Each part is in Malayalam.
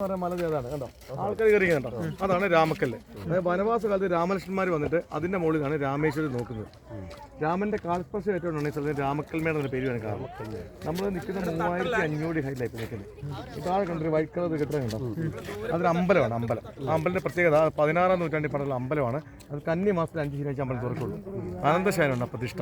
മല അതാണ് കണ്ടോ, ആൾക്കാർ കയറി കണ്ടോ, അതാണ് രാമക്കല്ല്. അതായത് വനവാസ കാലത്ത് രാമലക്ഷ്മന്മാർ വന്നിട്ട് അതിന്റെ മുകളിലാണ് രാമേശ്വരം നോക്കുന്നത്. രാമന്റെ കാൽസ്പർശം ഏറ്റുകൊണ്ടാണ് ഈ സ്ഥലത്തിന് രാമക്കൽമേട് എന്ന പേര് വേണം. കാരണം നമ്മൾ നിൽക്കുന്ന 3500 ഹൈറ്റിലായി നിൽക്കുന്നത്. താഴെ കണ്ടൊരു വൈറ്റ് കളർ കെട്ടിടം കണ്ടോ, അതൊരു അമ്പലമാണ്. അമ്പലം ആ അമ്പലത്തിന്റെ പ്രത്യേകത 16ാം നൂറ്റാണ്ടിൽ പറഞ്ഞുള്ള അമ്പലമാണ്. അത് കന്നിമാസത്തിൽ 5 ശനിയാഴ്ച അമ്പലം തുറക്കുള്ളൂ. അനന്തശയനമുണ്ട് പ്രതിഷ്ഠ.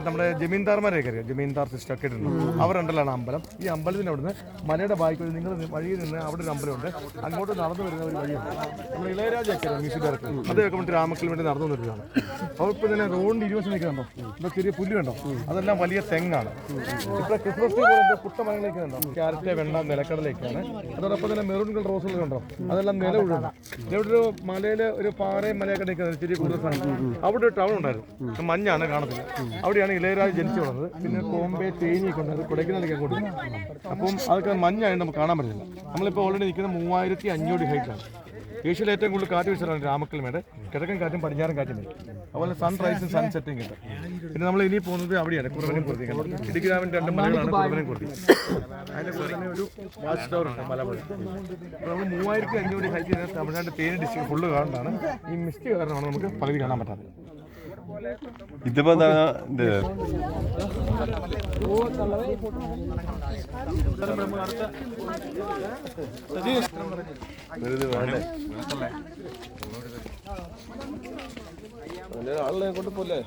നമ്മുടെ ജമീന്ദാർമാരെയൊക്കെ അറിയാം, ജമീന്ദാർ സിസ്റ്റം ഒക്കെ ഇടുന്നു. അവരുണ്ടല്ലാണ് അമ്പലം. ഈ അമ്പലത്തിന് അവിടുന്ന് മലയുടെ ബായ്ക്ക് നിങ്ങൾ വഴിയിൽ നിന്ന് അവിടെ ഒരു അമ്പലമുണ്ട്, അങ്ങോട്ട് നടന്നു വരുന്ന ഒരു വഴിയുണ്ട്. നമ്മുടെ ഇളയരാജയൊക്കെ മ്യൂസിക് ഡയറക്ടർ അതൊക്കെ വേണ്ടി രാമക്കൽ വേണ്ടി നടന്നു വന്നിട്ടാണ്. അപ്പോൾ ഇപ്പോൾ തന്നെ റോഡിൻ്റെ ഇരുവശം നിൽക്കുന്നുണ്ടോ, ഇവിടെ ചെറിയ പുല്ല് കണ്ടോ, അതെല്ലാം വലിയ തെങ്ങാണ്. ഇപ്പോൾ ക്രിസ്മസ് ട്രീ പോലെ പുട്ടമരങ്ങളിലേക്ക് കണ്ടോ, ക്യാരറ്റ്, വെണ്ട, നിലക്കടലേക്കാണ്. അതോടൊപ്പം തന്നെ മെറൂൺ കളർ റോസുകൾ കണ്ടോ, അതെല്ലാം നില ഉഴുതാണ്. ഇവിടെ ഒരു മലയിൽ ഒരു പാറയും മലയൊക്കെ നിൽക്കുന്നത് ചെറിയ കൂടുതൽ സ്ഥലം. അവിടെ ഒരു ടൗൺ ഉണ്ടായിരുന്നു, മഞ്ഞാണ് കാണത്തില്ല. അവിടെയാണ് ഇളയരാജ ജനിച്ചു വന്നത്. പിന്നെ കോമ്പെ, തേനിയൊക്കെ ഉണ്ട്, അത് കൊടൈക്കനാലൊക്കെ കൊടുക്കും. അപ്പം അതൊക്കെ മഞ്ഞായിട്ട് നമുക്ക് കാണാൻ പറ്റില്ല. നമ്മളിപ്പോൾ ഓൾറെഡി നിൽക്കുന്നത് 3500 ഹൈറ്റാണ്. ഏഷ്യയിൽ ഏറ്റവും കൂടുതൽ കാറ്റ് വീശലാണ് രാമക്കൽമേട്. കിഴക്കൻ കാറ്റും പടിഞ്ഞാറൻ കാറ്റും വരും. അതുപോലെ സൺറൈസും സൺസെറ്റും കിട്ടും. പിന്നെ നമ്മൾ ഇനി പോകുന്നത് അവിടെയാണ്, കുറവനും കുർത്തി. ഇടുക്കി ഡാമിൻ്റെ 2 മലകളാണ് കുറവനും കുർത്തി. അതിൻ്റെ കൂടെ തന്നെ ഒരു വാച്ച് ടവർ ഉണ്ട്, മലമ്പുഴ. അപ്പോൾ നമ്മൾ 3500 height Tamil Nadu Theni district full കാണാനാണ്. ഈ മിസ്റ്റ് കാരണമാണ് നമുക്ക് പകുതി കാണാൻ പറ്റാത്തത്. ഇതിപ്പോ ആളെ കൊണ്ട് പോലെ